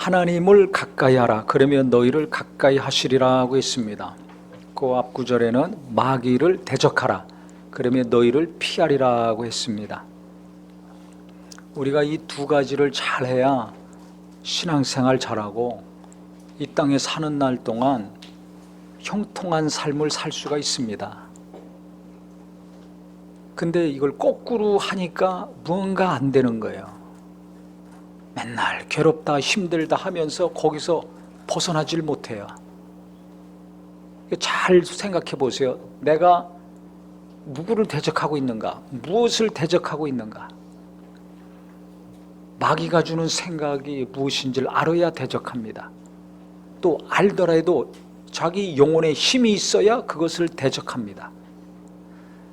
하나님을 가까이 하라. 그러면 너희를 가까이 하시리라고 했습니다. 그 앞구절에는 마귀를 대적하라. 그러면 너희를 피하리라고 했습니다. 우리가 이 두 가지를 잘해야 신앙생활 잘하고 이 땅에 사는 날 동안 형통한 삶을 살 수가 있습니다. 근데 이걸 거꾸로 하니까 무언가 안 되는 거예요. 맨날 괴롭다 힘들다 하면서 거기서 벗어나질 못해요. 잘 생각해 보세요. 내가 누구를 대적하고 있는가? 무엇을 대적하고 있는가? 마귀가 주는 생각이 무엇인지를 알아야 대적합니다. 또 알더라도 자기 영혼에 힘이 있어야 그것을 대적합니다.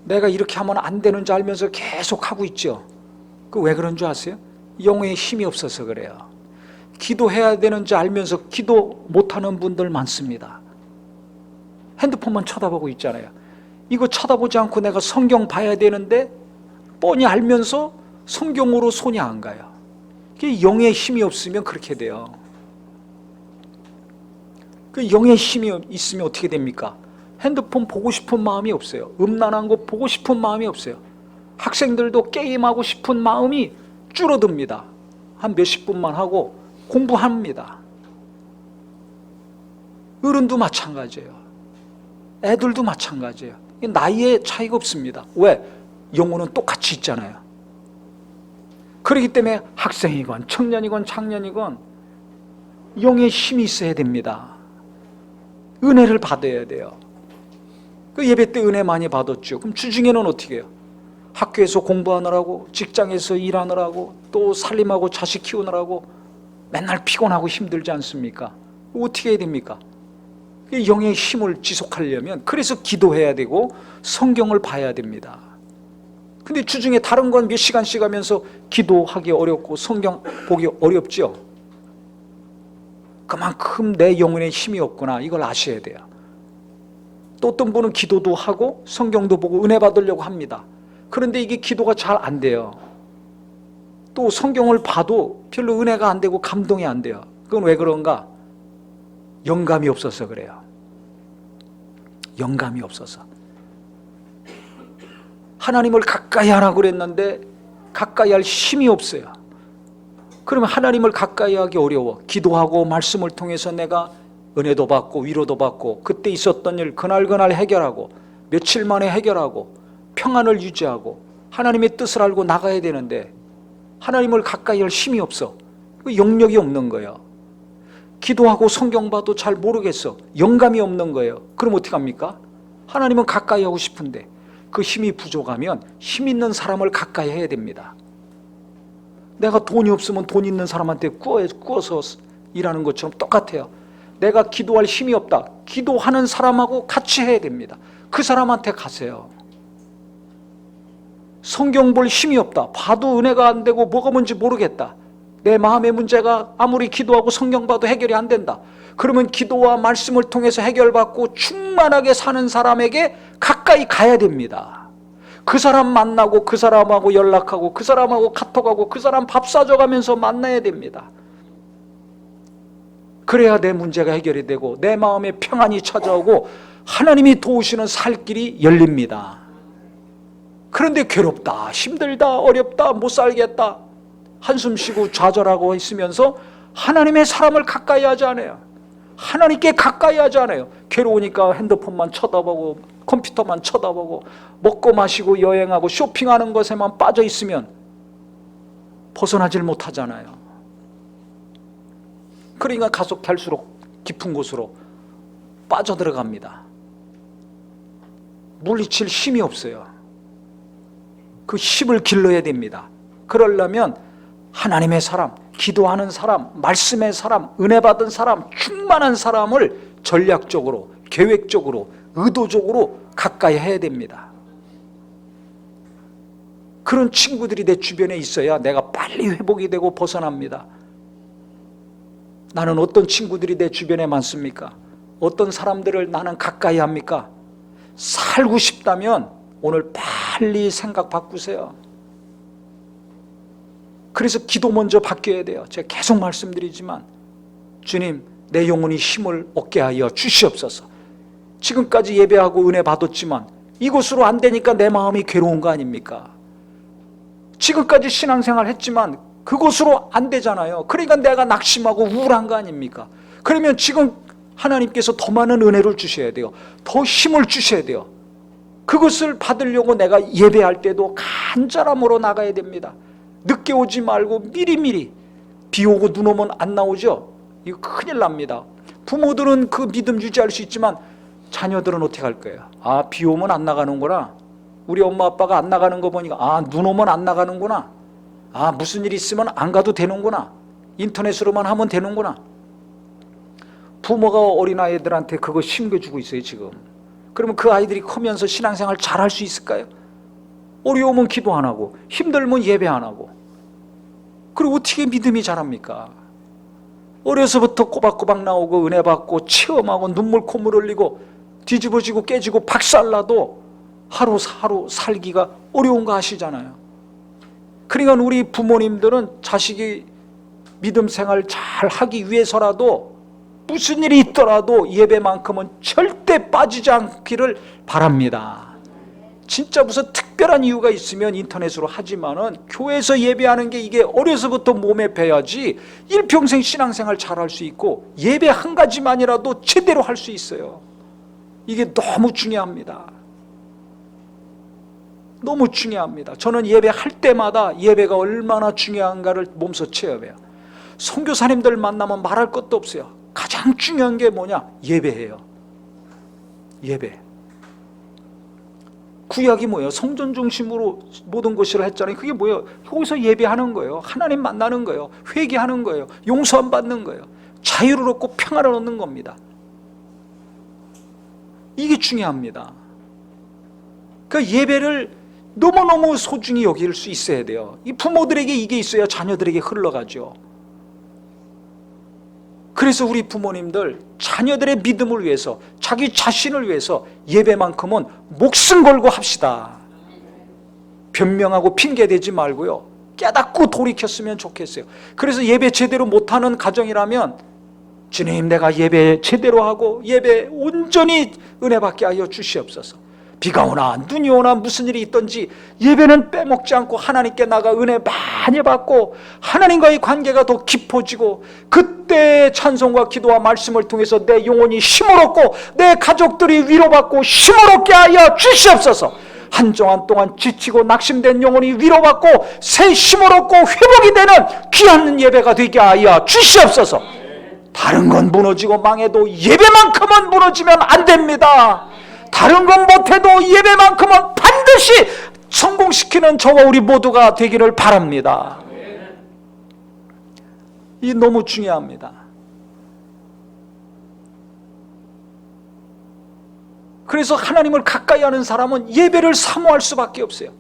내가 이렇게 하면 안 되는 줄 알면서 계속 하고 있죠. 그 왜 그런 줄 아세요? 영혼에 힘이 없어서 그래요. 기도해야 되는지 알면서 기도 못하는 분들 많습니다. 핸드폰만 쳐다보고 있잖아요. 이거 쳐다보지 않고 내가 성경 봐야 되는데 뻔히 알면서 성경으로 손이 안 가요. 영의 힘이 없으면 그렇게 돼요. 그 영의 힘이 있으면 어떻게 됩니까? 핸드폰 보고 싶은 마음이 없어요. 음란한 거 보고 싶은 마음이 없어요. 학생들도 게임하고 싶은 마음이 줄어듭니다. 한 몇십 분만 하고 공부합니다. 어른도 마찬가지예요. 애들도 마찬가지예요. 나이에 차이가 없습니다. 왜? 영혼은 똑같이 있잖아요. 그렇기 때문에 학생이건 청년이건 장년이건 영의 힘이 있어야 됩니다. 은혜를 받아야 돼요. 그 예배 때 은혜 많이 받았죠. 그럼 주중에는 어떻게 해요? 학교에서 공부하느라고, 직장에서 일하느라고, 또 살림하고 자식 키우느라고 맨날 피곤하고 힘들지 않습니까? 어떻게 해야 됩니까? 영의 힘을 지속하려면 그래서 기도해야 되고 성경을 봐야 됩니다. 근데 주중에 다른 건 몇 시간씩 하면서 기도하기 어렵고 성경 보기 어렵죠. 그만큼 내 영혼에 힘이 없구나, 이걸 아셔야 돼요. 또 어떤 분은 기도도 하고 성경도 보고 은혜 받으려고 합니다. 그런데 이게 기도가 잘 안 돼요. 또 성경을 봐도 별로 은혜가 안 되고 감동이 안 돼요. 그건 왜 그런가? 영감이 없어서 그래요. 영감이 없어서. 하나님을 가까이 하라고 그랬는데 가까이 할 힘이 없어요. 그러면 하나님을 가까이 하기 어려워. 기도하고 말씀을 통해서 내가 은혜도 받고 위로도 받고 그때 있었던 일 그날 해결하고 며칠 만에 해결하고 평안을 유지하고 하나님의 뜻을 알고 나가야 되는데 하나님을 가까이 할 힘이 없어. 영역이 없는 거예요. 기도하고 성경 봐도 잘 모르겠어. 영감이 없는 거예요. 그럼 어떻게 합니까? 하나님은 가까이 하고 싶은데 그 힘이 부족하면 힘 있는 사람을 가까이 해야 됩니다. 내가 돈이 없으면 돈 있는 사람한테 구워서 일하는 것처럼 똑같아요. 내가 기도할 힘이 없다. 기도하는 사람하고 같이 해야 됩니다. 그 사람한테 가세요. 성경 볼 힘이 없다. 봐도 은혜가 안 되고 뭐가 뭔지 모르겠다. 내 마음의 문제가 아무리 기도하고 성경 봐도 해결이 안 된다. 그러면 기도와 말씀을 통해서 해결받고 충만하게 사는 사람에게 가까이 가야 됩니다. 그 사람 만나고 그 사람하고 연락하고 그 사람하고 카톡하고 그 사람 밥 사줘가면서 만나야 됩니다. 그래야 내 문제가 해결이 되고 내 마음에 평안이 찾아오고 하나님이 도우시는 살 길이 열립니다. 그런데 괴롭다, 힘들다, 어렵다, 못 살겠다 한숨 쉬고 좌절하고 있으면서 하나님의 사람을 가까이 하지 않아요. 하나님께 가까이 하지 않아요. 괴로우니까 핸드폰만 쳐다보고 컴퓨터만 쳐다보고 먹고 마시고 여행하고 쇼핑하는 것에만 빠져 있으면 벗어나질 못하잖아요. 그러니까 갈수록 깊은 곳으로 빠져들어갑니다. 물리칠 힘이 없어요. 그 힘을 길러야 됩니다. 그러려면 하나님의 사람, 기도하는 사람, 말씀의 사람, 은혜 받은 사람, 충만한 사람을 전략적으로, 계획적으로, 의도적으로 가까이 해야 됩니다. 그런 친구들이 내 주변에 있어야 내가 빨리 회복이 되고 벗어납니다. 나는 어떤 친구들이 내 주변에 많습니까? 어떤 사람들을 나는 가까이 합니까? 살고 싶다면 오늘 빨리 생각 바꾸세요. 그래서 기도 먼저 바뀌어야 돼요. 제가 계속 말씀드리지만 주님, 내 영혼이 힘을 얻게 하여 주시옵소서. 지금까지 예배하고 은혜 받았지만 이곳으로 안 되니까 내 마음이 괴로운 거 아닙니까? 지금까지 신앙생활 했지만 그곳으로 안 되잖아요. 그러니까 내가 낙심하고 우울한 거 아닙니까? 그러면 지금 하나님께서 더 많은 은혜를 주셔야 돼요. 더 힘을 주셔야 돼요. 그것을 받으려고 내가 예배할 때도 간절함으로 나가야 됩니다. 늦게 오지 말고 미리미리. 비 오고 눈 오면 안 나오죠? 이거 큰일 납니다. 부모들은 그 믿음 유지할 수 있지만 자녀들은 어떻게 할 거예요? 아, 비 오면 안 나가는구나. 우리 엄마 아빠가 안 나가는 거 보니까 아, 눈 오면 안 나가는구나. 아, 무슨 일 있으면 안 가도 되는구나. 인터넷으로만 하면 되는구나. 부모가 어린아이들한테 그거 심겨주고 있어요 지금. 그러면 그 아이들이 크면서 신앙생활 잘할 수 있을까요? 어려우면 기도 안 하고 힘들면 예배 안 하고, 그리고 어떻게 믿음이 자랍니까? 어려서부터 꼬박꼬박 나오고 은혜 받고 체험하고 눈물 콧물 흘리고 뒤집어지고 깨지고 박살나도 하루하루 살기가 어려운 거 아시잖아요. 그러니까 우리 부모님들은 자식이 믿음 생활 잘 하기 위해서라도 무슨 일이 있더라도 예배만큼은 절대 빠지지 않기를 바랍니다. 진짜 무슨 특별한 이유가 있으면 인터넷으로 하지만은 교회에서 예배하는 게 이게 어려서부터 몸에 배야지 일평생 신앙생활 잘할 수 있고 예배 한 가지만이라도 제대로 할 수 있어요. 이게 너무 중요합니다. 너무 중요합니다. 저는 예배할 때마다 예배가 얼마나 중요한가를 몸소 체험해요. 선교사님들 만나면 말할 것도 없어요. 가장 중요한 게 뭐냐? 예배예요. 예배. 구약이 뭐예요? 성전 중심으로 모든 것을 했잖아요. 그게 뭐예요? 거기서 예배하는 거예요. 하나님 만나는 거예요. 회개하는 거예요. 용서함 받는 거예요. 자유를 얻고 평화를 얻는 겁니다. 이게 중요합니다. 그 예배를 너무너무 소중히 여길 수 있어야 돼요. 이 부모들에게 이게 있어야 자녀들에게 흘러가죠. 그래서 우리 부모님들 자녀들의 믿음을 위해서, 자기 자신을 위해서 예배만큼은 목숨 걸고 합시다. 변명하고 핑계대지 말고요, 깨닫고 돌이켰으면 좋겠어요. 그래서 예배 제대로 못하는 가정이라면 주님, 내가 예배 제대로 하고 예배 온전히 은혜 받게 하여 주시옵소서. 비가 오나 눈이 오나 무슨 일이 있든지 예배는 빼먹지 않고 하나님께 나가 은혜 많이 받고 하나님과의 관계가 더 깊어지고, 그때 찬송과 기도와 말씀을 통해서 내 영혼이 힘을 얻고 내 가족들이 위로받고 힘을 얻게 하여 주시옵소서. 한동안 동안 지치고 낙심된 영혼이 위로받고 새 힘을 얻고 회복이 되는 귀한 예배가 되게 하여 주시옵소서. 다른 건 무너지고 망해도 예배만큼은 무너지면 안 됩니다. 다른 건 못해도 예배만큼은 반드시 성공시키는 저와 우리 모두가 되기를 바랍니다. 이 너무 중요합니다. 그래서 하나님을 가까이 하는 사람은 예배를 사모할 수밖에 없어요.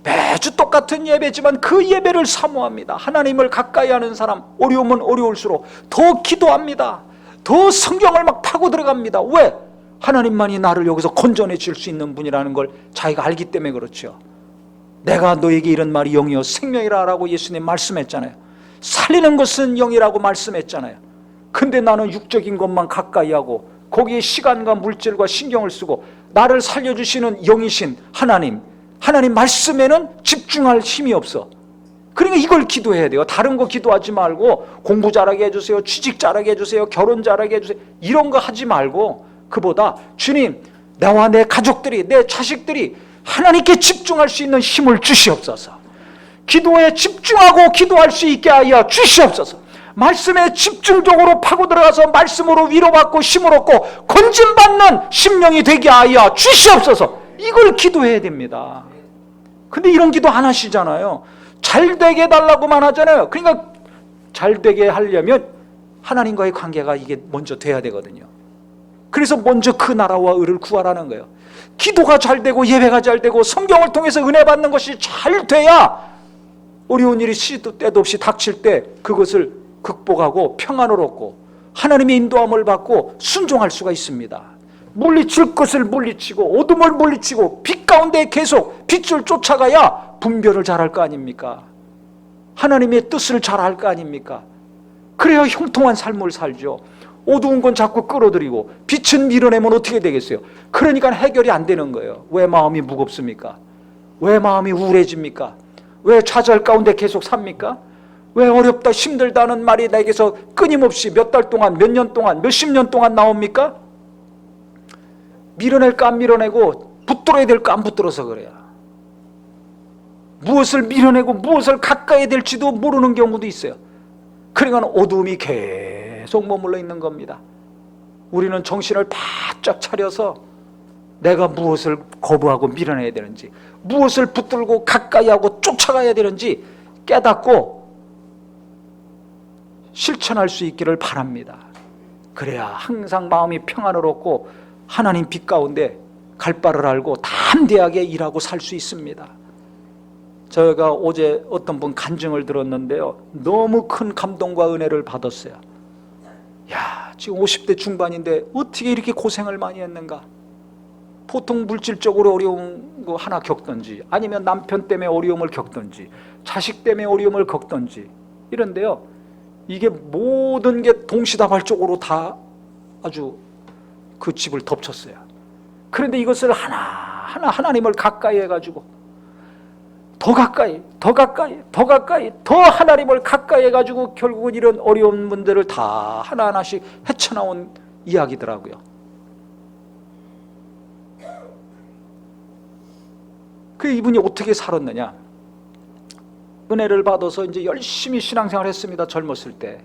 매주 똑같은 예배지만 그 예배를 사모합니다. 하나님을 가까이 하는 사람, 어려우면 어려울수록 더 기도합니다. 더 성경을 막 파고 들어갑니다. 왜? 하나님만이 나를 여기서 건져내 줄 수 있는 분이라는 걸 자기가 알기 때문에 그렇죠. 내가 너에게 이런 말이 영이요 생명이라 라고 예수님 말씀했잖아요. 살리는 것은 영이라고 말씀했잖아요. 근데 나는 육적인 것만 가까이 하고 거기에 시간과 물질과 신경을 쓰고 나를 살려주시는 영이신 하나님 말씀에는 집중할 힘이 없어. 그러니까 이걸 기도해야 돼요. 다른 거 기도하지 말고 공부 잘하게 해주세요, 취직 잘하게 해주세요, 결혼 잘하게 해주세요, 이런 거 하지 말고 그보다 주님, 나와 내 가족들이, 내 자식들이 하나님께 집중할 수 있는 힘을 주시옵소서. 기도에 집중하고 기도할 수 있게 하여 주시옵소서. 말씀에 집중적으로 파고 들어가서 말씀으로 위로받고 힘을 얻고 건짐받는 심령이 되게 하여 주시옵소서. 이걸 기도해야 됩니다. 근데 이런 기도 안 하시잖아요. 잘 되게 해달라고만 하잖아요. 그러니까 잘 되게 하려면 하나님과의 관계가 이게 먼저 돼야 되거든요. 그래서 먼저 그 나라와 의를 구하라는 거예요. 기도가 잘 되고 예배가 잘 되고 성경을 통해서 은혜 받는 것이 잘 돼야 어려운 일이 시도 때도 없이 닥칠 때 그것을 극복하고 평안을 얻고 하나님의 인도함을 받고 순종할 수가 있습니다. 물리칠 것을 물리치고 어둠을 물리치고 빛 가운데 계속 빛을 쫓아가야 분별을 잘할 거 아닙니까? 하나님의 뜻을 잘할 거 아닙니까? 그래야 형통한 삶을 살죠. 어두운 건 자꾸 끌어들이고 빛은 밀어내면 어떻게 되겠어요? 그러니까 해결이 안 되는 거예요. 왜 마음이 무겁습니까? 왜 마음이 우울해집니까? 왜 좌절 가운데 계속 삽니까? 왜 어렵다 힘들다는 말이 내게서 끊임없이 몇 달 동안, 몇 년 동안, 몇십 년 동안 나옵니까? 밀어낼까 안 밀어내고 붙들어야 될까 안 붙들어서 그래요. 무엇을 밀어내고 무엇을 가까이 될지도 모르는 경우도 있어요. 그러니까 어두움이 계속 머물러 있는 겁니다. 우리는 정신을 바짝 차려서 내가 무엇을 거부하고 밀어내야 되는지, 무엇을 붙들고 가까이 하고 쫓아가야 되는지 깨닫고 실천할 수 있기를 바랍니다. 그래야 항상 마음이 평안을 얻고 하나님 빛 가운데 갈 바를 알고 담대하게 일하고 살 수 있습니다. 저희가 어제 어떤 분 간증을 들었는데요, 너무 큰 감동과 은혜를 받았어요. 야, 지금 50대 중반인데 어떻게 이렇게 고생을 많이 했는가. 보통 물질적으로 어려운 거 하나 겪던지, 아니면 남편 때문에 어려움을 겪던지, 자식 때문에 어려움을 겪던지 이런데요, 이게 모든 게 동시다발적으로 다 아주 그 집을 덮쳤어요. 그런데 이것을 하나하나 하나님을 가까이 해가지고 더 가까이 더 하나님을 가까이 해가지고 결국은 이런 어려운 문제를 다 하나하나씩 헤쳐나온 이야기더라고요. 그 이분이 어떻게 살았느냐, 은혜를 받아서 이제 열심히 신앙생활 했습니다. 젊었을 때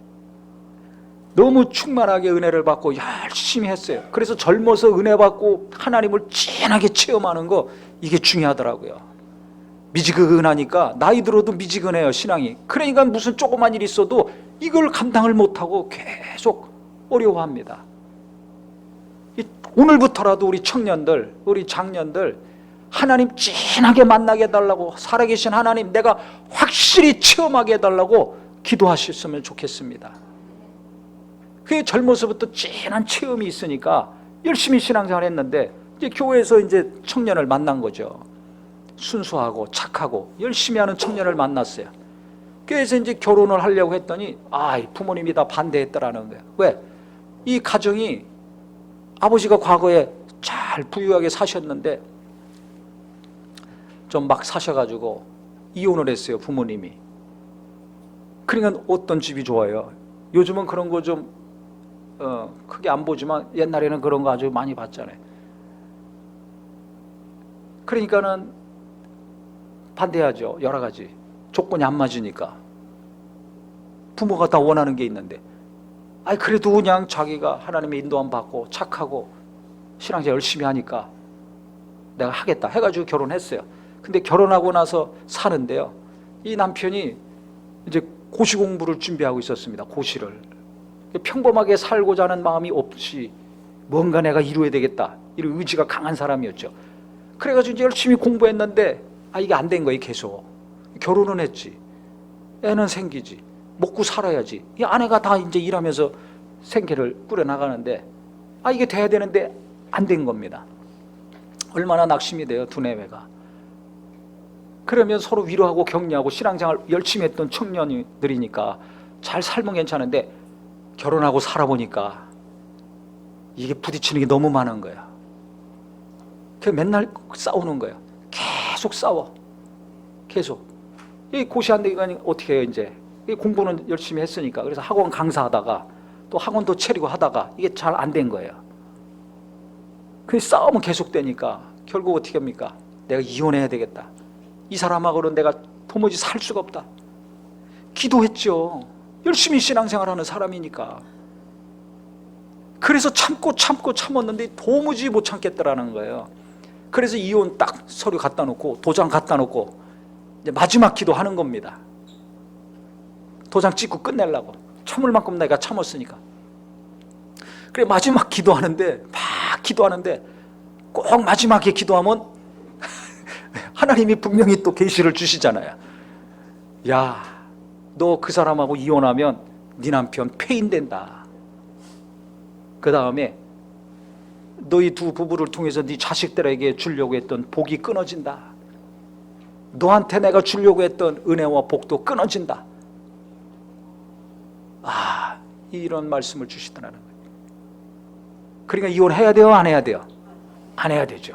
너무 충만하게 은혜를 받고 열심히 했어요. 그래서 젊어서 은혜 받고 하나님을 진하게 체험하는 거, 이게 중요하더라고요. 미지근하니까 나이 들어도 미지근해요, 신앙이. 그러니까 무슨 조그만 일 있어도 이걸 감당을 못하고 계속 어려워합니다. 오늘부터라도 우리 청년들, 우리 장년들 하나님 진하게 만나게 해달라고, 살아계신 하나님 내가 확실히 체험하게 해달라고 기도하셨으면 좋겠습니다. 그게 젊어서부터 진한 체험이 있으니까 열심히 신앙생활 했는데 이제 교회에서 이제 청년을 만난 거죠. 순수하고 착하고 열심히 하는 청년을 만났어요. 그래서 이제 결혼을 하려고 했더니 부모님이 다 반대했더라는 거예요. 왜? 이 가정이 아버지가 과거에 잘 부유하게 사셨는데 좀 막 사셔가지고 이혼을 했어요, 부모님이. 그러니까 어떤 집이 좋아요? 요즘은 그런 거 좀 크게 안 보지만 옛날에는 그런 거 아주 많이 봤잖아요. 그러니까는 반대하죠. 여러 가지 조건이 안 맞으니까. 부모가 다 원하는 게 있는데 그래도 그냥 자기가 하나님의 인도함 받고 착하고 신앙생활 열심히 하니까 내가 하겠다 해가지고 결혼했어요. 근데 결혼하고 나서 사는데요, 이 남편이 이제 고시 공부를 준비하고 있었습니다. 고시를. 평범하게 살고자 하는 마음이 없이 뭔가 내가 이루어야 되겠다, 이런 의지가 강한 사람이었죠. 그래가지고 이제 열심히 공부했는데 이게 안 된 거예요. 계속 결혼은 했지, 애는 생기지, 먹고 살아야지, 이 아내가 다 이제 일하면서 생계를 꾸려나가는데 이게 돼야 되는데 안 된 겁니다. 얼마나 낙심이 돼요, 두뇌가. 그러면 서로 위로하고 격려하고 신앙생활 열심히 했던 청년들이니까 잘 살면 괜찮은데 결혼하고 살아보니까 이게 부딪히는 게 너무 많은 거야. 그래서 맨날 싸우는 거예요. 계속 싸워. 계속. 이 고시한다니까 어떻게 해요, 이제. 공부는 열심히 했으니까. 그래서 학원 강사하다가 또 학원도 차리고 하다가 이게 잘 안 된 거예요. 그 싸움은 계속되니까 결국 어떻게 합니까? 내가 이혼해야 되겠다. 이 사람하고는 내가 도무지 살 수가 없다. 기도했죠. 열심히 신앙생활하는 사람이니까. 그래서 참았는데 도무지 못 참겠더라는 거예요. 그래서 이혼 딱 서류 갖다 놓고 도장 갖다 놓고 이제 마지막 기도하는 겁니다. 도장 찍고 끝내려고. 참을 만큼 내가 참았으니까. 그래 마지막 기도하는데 막 기도하는데 꼭 마지막에 기도하면 하나님이 분명히 또 계시를 주시잖아요. 야, 너 그 사람하고 이혼하면 네 남편 폐인된다. 그 다음에 너희 두 부부를 통해서 네 자식들에게 주려고 했던 복이 끊어진다. 너한테 내가 주려고 했던 은혜와 복도 끊어진다. 이런 말씀을 주시더라는 거예요. 그러니까 이혼해야 돼요, 안 해야 돼요? 안 해야 되죠.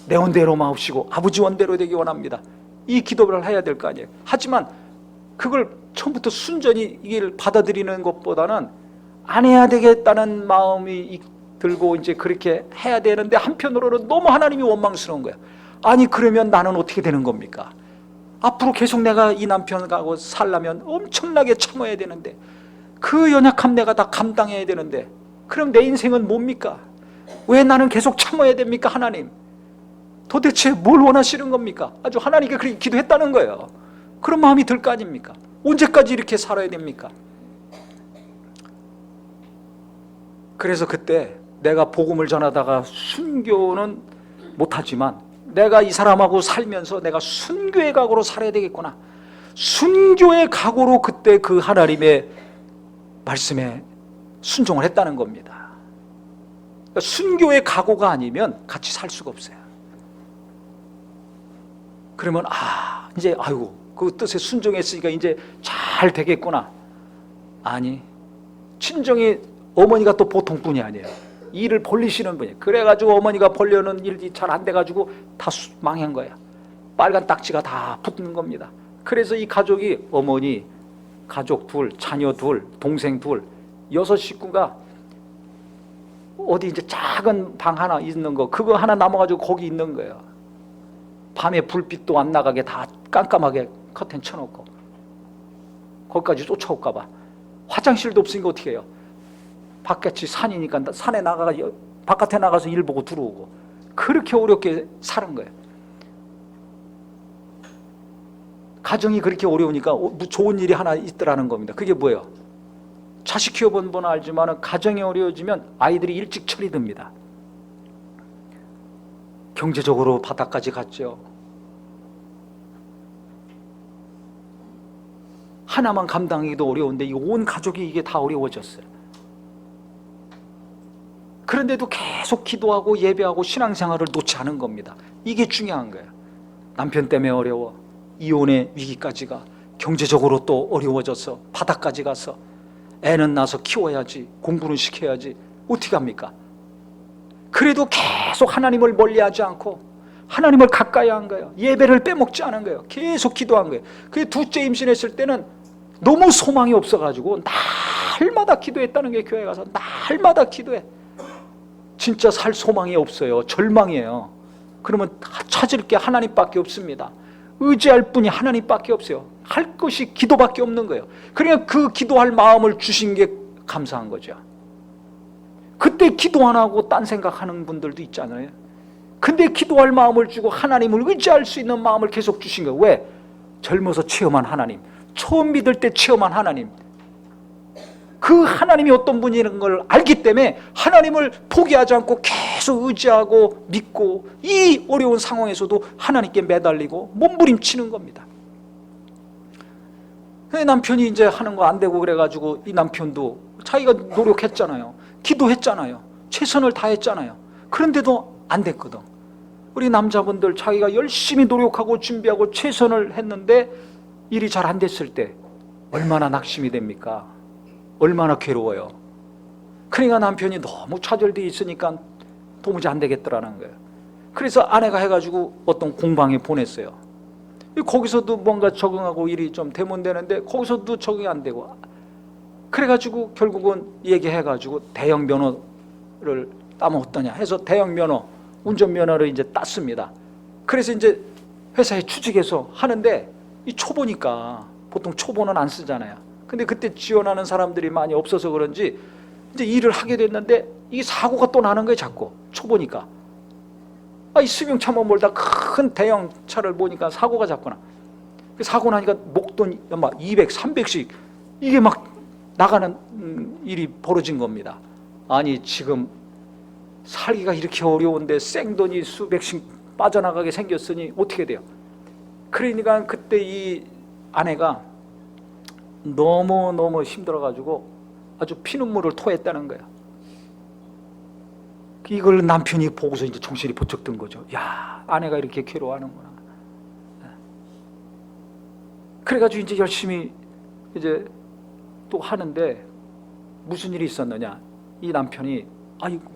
내 원대로 마옵시고 아버지 원대로 되기 원합니다. 이 기도를 해야 될 거 아니에요. 하지만 그걸 처음부터 순전히 이걸 받아들이는 것보다는 안 해야 되겠다는 마음이 들고 이제 그렇게 해야 되는데, 한편으로는 너무 하나님이 원망스러운 거야. 아니 그러면 나는 어떻게 되는 겁니까? 앞으로 계속 내가 이 남편하고 살려면 엄청나게 참아야 되는데, 그 연약함 내가 다 감당해야 되는데, 그럼 내 인생은 뭡니까? 왜 나는 계속 참아야 됩니까? 하나님 도대체 뭘 원하시는 겁니까? 아주 하나님께 그렇게 기도했다는 거예요. 그런 마음이 들 거 아닙니까? 언제까지 이렇게 살아야 됩니까? 그래서 그때 내가 복음을 전하다가 순교는 못하지만 내가 이 사람하고 살면서 내가 순교의 각오로 살아야 되겠구나, 순교의 각오로 그때 그 하나님의 말씀에 순종을 했다는 겁니다. 그러니까 순교의 각오가 아니면 같이 살 수가 없어요. 그러면 이제 아이고 그 뜻에 순종했으니까 이제 잘 되겠구나. 아니, 친정이 어머니가 또 보통 분이 아니에요. 일을 벌리시는 분이에요. 그래가지고 어머니가 벌려는 일이 잘 안 돼가지고 다 망한 거예요. 빨간 딱지가 다 붙는 겁니다. 그래서 이 가족이 어머니, 가족 둘, 자녀 둘, 동생 둘, 6식구가 어디 이제 작은 방 하나 있는 거, 그거 하나 남아가지고 거기 있는 거예요. 밤에 불빛도 안 나가게 다 깜깜하게 커튼 쳐놓고, 거기까지 쫓아올까봐. 화장실도 없으니까 어떻게 해요? 바깥이 산이니까 산에 나가서 바깥에 나가서 일 보고 들어오고, 그렇게 어렵게 사는 거예요. 가정이 그렇게 어려우니까 좋은 일이 하나 있더라는 겁니다. 그게 뭐예요? 자식 키워본 분은 알지만 가정이 어려워지면 아이들이 일찍 철이 듭니다. 경제적으로 바닥까지 갔죠. 하나만 감당하기도 어려운데 온 가족이 이게 다 어려워졌어요. 그런데도 계속 기도하고 예배하고 신앙생활을 놓지 않은 겁니다. 이게 중요한 거예요. 남편 때문에 어려워, 이혼의 위기까지 가, 경제적으로 또 어려워져서 바닥까지 가서 애는 낳아서 키워야지, 공부는 시켜야지, 어떻게 합니까? 그래도 계속 하나님을 멀리하지 않고 하나님을 가까이 한 거예요. 예배를 빼먹지 않은 거예요. 계속 기도한 거예요. 그 둘째 임신했을 때는 너무 소망이 없어가지고 날마다 기도했다는 게, 교회 가서 날마다 기도해. 진짜 살 소망이 없어요. 절망이에요. 그러면 찾을 게 하나님밖에 없습니다. 의지할 분이 하나님밖에 없어요. 할 것이 기도밖에 없는 거예요. 그러니까 그 기도할 마음을 주신 게 감사한 거죠. 그때 기도 안 하고 딴 생각하는 분들도 있잖아요. 근데 기도할 마음을 주고 하나님을 의지할 수 있는 마음을 계속 주신 거예요. 왜? 젊어서 체험한 하나님, 처음 믿을 때 체험한 하나님, 그 하나님이 어떤 분이라는 걸 알기 때문에 하나님을 포기하지 않고 계속 의지하고 믿고, 이 어려운 상황에서도 하나님께 매달리고 몸부림치는 겁니다. 남편이 이제 하는 거 안 되고 그래가지고 이 남편도 자기가 노력했잖아요. 기도했잖아요. 최선을 다했잖아요. 그런데도 안 됐거든. 우리 남자분들 자기가 열심히 노력하고 준비하고 최선을 했는데 일이 잘 안 됐을 때 얼마나 낙심이 됩니까? 얼마나 괴로워요. 그러니까 남편이 너무 좌절되어 있으니까 도무지 안 되겠더라는 거예요. 그래서 아내가 해가지고 어떤 공방에 보냈어요. 거기서도 뭔가 적응하고 일이 좀 되면 되는데 거기서도 적응이 안 되고, 그래가지고 결국은 얘기해가지고 대형 면허를 따면 어떠냐 해서 대형 면허, 운전면허를 이제 땄습니다. 그래서 이제 회사에 취직해서 하는데, 이 초보니까 보통 초보는 안 쓰잖아요. 근데 그때 지원하는 사람들이 많이 없어서 그런지 이제 일을 하게 됐는데 이 사고가 또 나는 거예요. 자꾸 초보니까. 이 승용차만 몰다 큰 대형 차를 보니까 사고가 자꾸나. 사고 나니까 목돈 막 200, 300씩 이게 막 나가는 일이 벌어진 겁니다. 아니 지금 살기가 이렇게 어려운데 생돈이 수백씩 빠져나가게 생겼으니 어떻게 돼요? 그러니까 그때 이 아내가 너무너무 힘들어가지고 아주 피눈물을 토했다는 거예요. 이걸 남편이 보고서 이제 정신이 번쩍 든 거죠. 야, 아내가 이렇게 괴로워하는구나. 그래가지고 이제 열심히 이제 또 하는데 무슨 일이 있었느냐? 이 남편이 아이고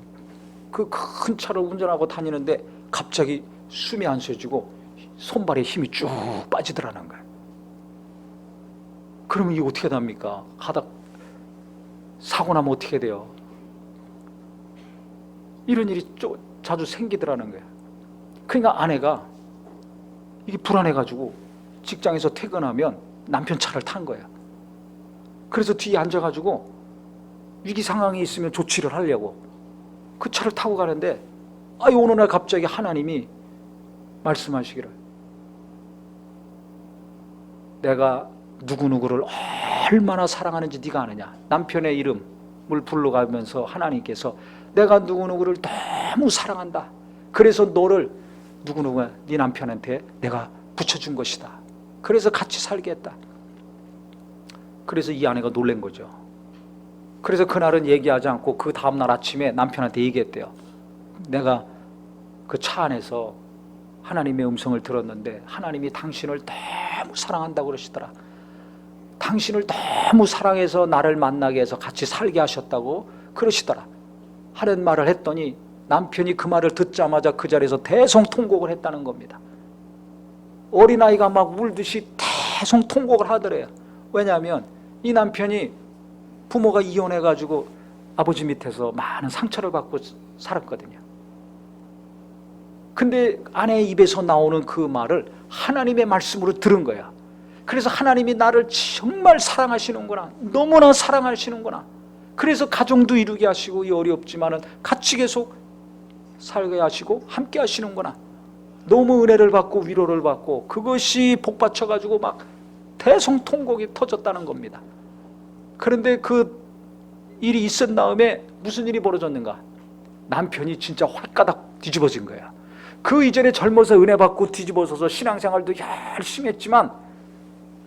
그 큰 차를 운전하고 다니는데 갑자기 숨이 안 쉬어지고 손발에 힘이 쭉 빠지더라는 거예요. 그러면 이게 어떻게 됩니까? 하다 사고 나면 어떻게 돼요? 이런 일이 자주 생기더라는 거예요. 그러니까 아내가 이게 불안해가지고 직장에서 퇴근하면 남편 차를 탄 거예요. 그래서 뒤에 앉아가지고 위기 상황이 있으면 조치를 하려고 그 차를 타고 가는데 어느 날 갑자기 하나님이 말씀하시기를, 내가 누구누구를 얼마나 사랑하는지 네가 아느냐. 남편의 이름을 불러가면서 하나님께서 내가 누구누구를 너무 사랑한다. 그래서 너를 누구누구가 네 남편한테 내가 붙여준 것이다. 그래서 같이 살겠다. 그래서 이 아내가 놀란 거죠. 그래서 그날은 얘기하지 않고 그 다음날 아침에 남편한테 얘기했대요. 내가 그 차 안에서 하나님의 음성을 들었는데 하나님이 당신을 너무 사랑한다고 그러시더라. 당신을 너무 사랑해서 나를 만나게 해서 같이 살게 하셨다고 그러시더라 하는 말을 했더니 남편이 그 말을 듣자마자 그 자리에서 대성통곡을 했다는 겁니다. 어린아이가 막 울듯이 대성통곡을 하더래요. 왜냐하면 이 남편이 부모가 이혼해가지고 아버지 밑에서 많은 상처를 받고 살았거든요. 근데 아내의 입에서 나오는 그 말을 하나님의 말씀으로 들은 거야. 그래서 하나님이 나를 정말 사랑하시는구나, 너무나 사랑하시는구나. 그래서 가정도 이루게 하시고 이 어렵지만은 같이 계속 살게 하시고 함께 하시는구나. 너무 은혜를 받고 위로를 받고 그것이 복받쳐가지고 막 대성통곡이 터졌다는 겁니다. 그런데 그 일이 있은 다음에 무슨 일이 벌어졌는가? 남편이 진짜 홀가닥 뒤집어진 거야. 그 이전에 젊어서 은혜 받고 뒤집어서서 신앙생활도 열심히 했지만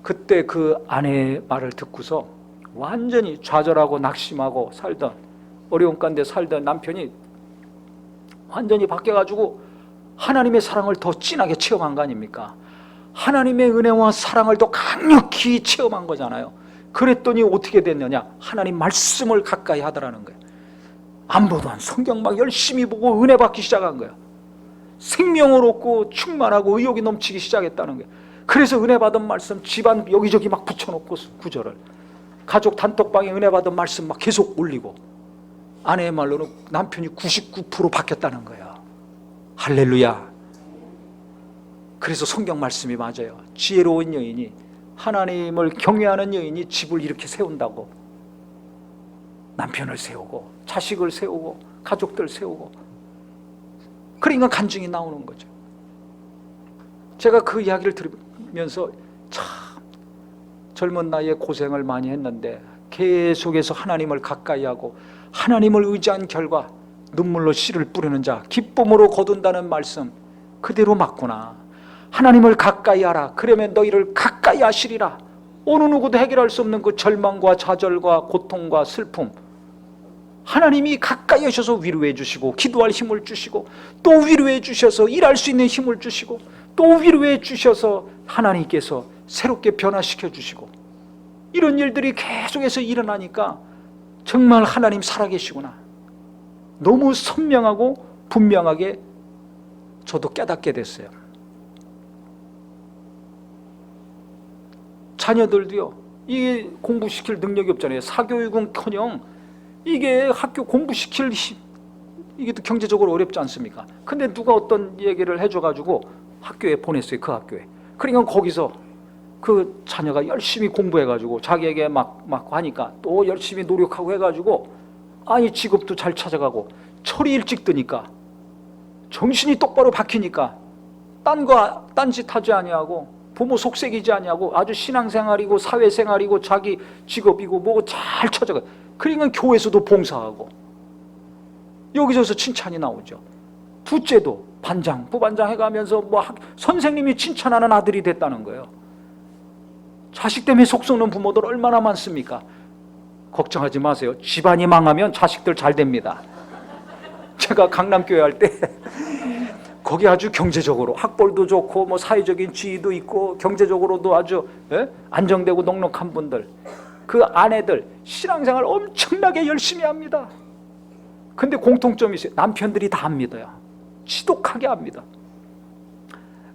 그때 그 아내의 말을 듣고서 완전히 좌절하고 낙심하고 살던, 어려운 가운데 살던 남편이 완전히 바뀌어가지고 하나님의 사랑을 더 진하게 체험한 거 아닙니까? 하나님의 은혜와 사랑을 더 강력히 체험한 거잖아요. 그랬더니 어떻게 됐느냐? 하나님 말씀을 가까이 하더라는 거예요. 안 보던 성경 막 열심히 보고 은혜 받기 시작한 거예요. 생명을 얻고 충만하고 의욕이 넘치기 시작했다는 거예요. 그래서 은혜 받은 말씀 집안 여기저기 막 붙여놓고 구절을, 가족 단톡방에 은혜 받은 말씀 막 계속 올리고, 아내의 말로는 남편이 99% 바뀌었다는 거예요. 할렐루야. 그래서 성경 말씀이 맞아요. 지혜로운 여인이, 하나님을 경외하는 여인이 집을 이렇게 세운다고. 남편을 세우고 자식을 세우고 가족들 세우고. 그러니까 간증이 나오는 거죠. 제가 그 이야기를 들으면서 참 젊은 나이에 고생을 많이 했는데 계속해서 하나님을 가까이 하고 하나님을 의지한 결과 눈물로 씨를 뿌리는 자 기쁨으로 거둔다는 말씀 그대로 맞구나. 하나님을 가까이 하라. 그러면 너희를 가까이 하시리라. 어느 누구도 해결할 수 없는 그 절망과 좌절과 고통과 슬픔, 하나님이 가까이 하셔서 위로해 주시고 기도할 힘을 주시고 또 위로해 주셔서 일할 수 있는 힘을 주시고 또 위로해 주셔서 하나님께서 새롭게 변화시켜 주시고, 이런 일들이 계속해서 일어나니까 정말 하나님 살아계시구나, 너무 선명하고 분명하게 저도 깨닫게 됐어요. 자녀들도요, 이게 공부시킬 능력이 없잖아요. 사교육은커녕 이게 학교 공부시킬 이게 또 경제적으로 어렵지 않습니까? 근데 누가 어떤 얘기를 해줘가지고 학교에 보냈어요. 그 학교에. 그러니까 거기서 그 자녀가 열심히 공부해가지고 자기에게 막 하니까 또 열심히 노력하고 해가지고 아니 직업도 잘 찾아가고 철이 일찍 드니까 정신이 똑바로 박히니까 딴짓 하지 아니하고 부모 속색이지 아니하고 아주 신앙생활이고 사회생활이고 자기 직업이고 뭐고 잘 찾아가. 그러니까 교회에서도 봉사하고 여기저기서 칭찬이 나오죠. 둘째도 반장, 부반장 해가면서 선생님이 칭찬하는 아들이 됐다는 거예요. 자식 때문에 속 썩는 부모들 얼마나 많습니까? 걱정하지 마세요. 집안이 망하면 자식들 잘 됩니다. 제가 강남교회 할 때 거기 아주 경제적으로 학벌도 좋고 뭐 사회적인 지위도 있고 경제적으로도 아주 안정되고 넉넉한 분들, 그 아내들 신앙생활 엄청나게 열심히 합니다. 근데 공통점이 있어요. 남편들이 다 안 믿어요. 지독하게 합니다.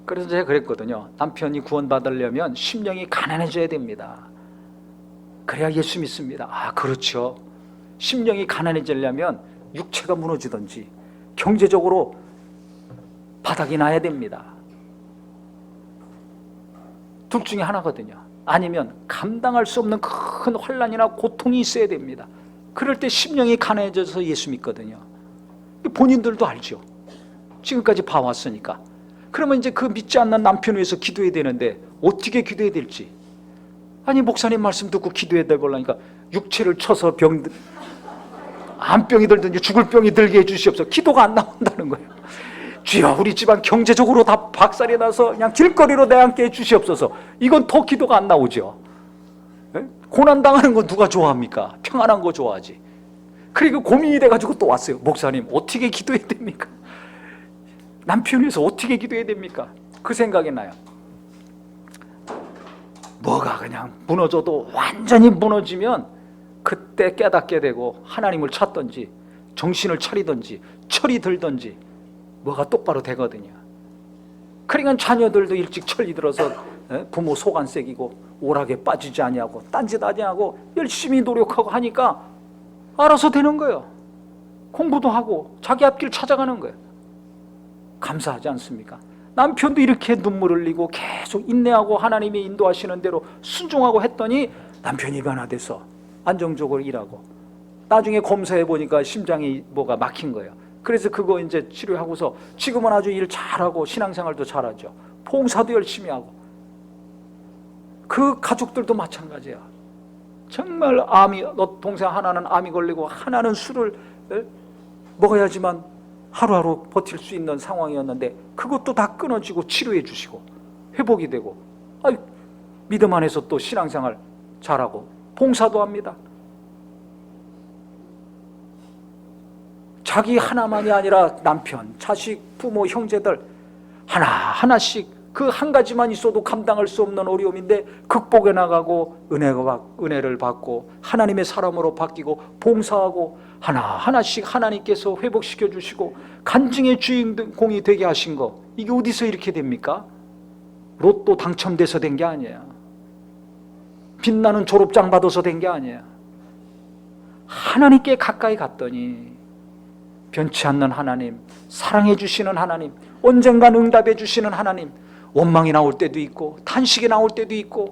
그래서 제가 그랬거든요. 남편이 구원받으려면 심령이 가난해져야 됩니다. 그래야 예수 믿습니다. 아, 그렇죠. 심령이 가난해지려면 육체가 무너지든지 경제적으로 바닥이 나야 됩니다. 둘 중에 하나거든요. 아니면 감당할 수 없는 큰 환난이나 고통이 있어야 됩니다. 그럴 때 심령이 가난해져서 예수 믿거든요. 본인들도 알죠. 지금까지 봐왔으니까. 그러면 이제 그 믿지 않는 남편을 위해서 기도해야 되는데 어떻게 기도해야 될지. 아니, 목사님 말씀 듣고 기도해야 되려니까 육체를 쳐서 암병이 들든지 죽을 병이 들게 해주시옵소서. 기도가 안 나온다는 거예요. 주여, 우리 집안 경제적으로 다 박살이 나서 그냥 길거리로 내앉게 해주시옵소서. 이건 더 기도가 안 나오죠. 고난당하는 건 누가 좋아합니까? 평안한 거 좋아하지. 그리고 고민이 돼가지고 또 왔어요. 목사님, 어떻게 기도해야 됩니까? 남편을 위해서 어떻게 기도해야 됩니까? 그 생각이 나요. 뭐가 그냥 무너져도 완전히 무너지면 그때 깨닫게 되고 하나님을 찾든지 정신을 차리든지 철이 들든지 뭐가 똑바로 되거든요. 그러니까 자녀들도 일찍 철이 들어서 부모 속 안 새기고 오락에 빠지지 아니하고 딴짓 아니하고 열심히 노력하고 하니까 알아서 되는 거예요. 공부도 하고 자기 앞길 찾아가는 거예요. 감사하지 않습니까? 남편도 이렇게 눈물 흘리고 계속 인내하고 하나님이 인도하시는 대로 순종하고 했더니 남편이 변화돼서 안정적으로 일하고 나중에 검사해 보니까 심장이 뭐가 막힌 거예요. 그래서 그거 이제 치료하고서 지금은 아주 일 잘하고 신앙생활도 잘하죠. 봉사도 열심히 하고. 그 가족들도 마찬가지야. 정말 너 동생 하나는 암이 걸리고 하나는 술을 먹어야지만 하루하루 버틸 수 있는 상황이었는데 그것도 다 끊어지고 치료해 주시고 회복이 되고, 믿음 안에서 또 신앙생활 잘하고 봉사도 합니다. 자기 하나만이 아니라 남편, 자식, 부모, 형제들 하나하나씩 그 한 가지만 있어도 감당할 수 없는 어려움인데 극복해 나가고 은혜를 받고 하나님의 사람으로 바뀌고 봉사하고 하나하나씩 하나님께서 회복시켜 주시고 간증의 주인공이 되게 하신 거, 이게 어디서 이렇게 됩니까? 로또 당첨돼서 된 게 아니에요. 빛나는 졸업장 받아서 된 게 아니에요. 하나님께 가까이 갔더니 변치 않는 하나님, 사랑해 주시는 하나님, 언젠간 응답해 주시는 하나님, 원망이 나올 때도 있고 탄식이 나올 때도 있고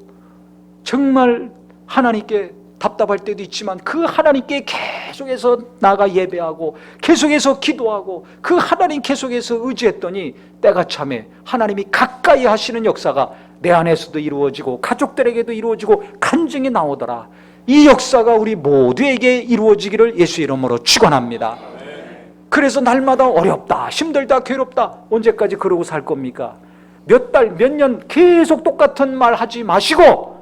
정말 하나님께 답답할 때도 있지만 그 하나님께 계속해서 나가 예배하고 계속해서 기도하고 그 하나님 계속해서 의지했더니 때가 참에 하나님이 가까이 하시는 역사가 내 안에서도 이루어지고 가족들에게도 이루어지고 간증이 나오더라. 이 역사가 우리 모두에게 이루어지기를 예수 이름으로 축원합니다. 그래서 날마다 어렵다, 힘들다, 괴롭다, 언제까지 그러고 살 겁니까? 몇 달, 몇 년 계속 똑같은 말 하지 마시고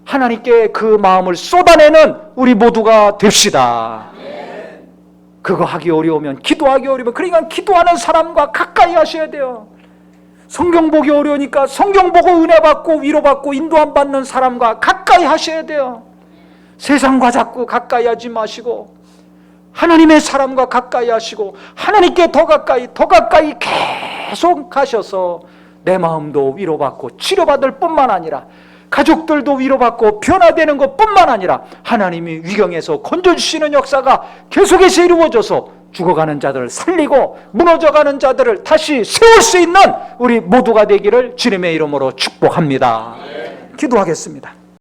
하나님께 그 마음을 쏟아내는 우리 모두가 됩시다. 그거 하기 어려우면, 기도하기 어려우면, 그러니까 기도하는 사람과 가까이 하셔야 돼요. 성경 보기 어려우니까 성경 보고 은혜 받고 위로받고 인도함 받는 사람과 가까이 하셔야 돼요. 세상과 자꾸 가까이 하지 마시고 하나님의 사람과 가까이 하시고 하나님께 더 가까이 계속 가셔서 내 마음도 위로받고 치료받을 뿐만 아니라 가족들도 위로받고 변화되는 것뿐만 아니라 하나님이 위경에서 건져주시는 역사가 계속해서 이루어져서 죽어가는 자들을 살리고 무너져가는 자들을 다시 세울 수 있는 우리 모두가 되기를 주님의 이름으로 축복합니다. 기도하겠습니다.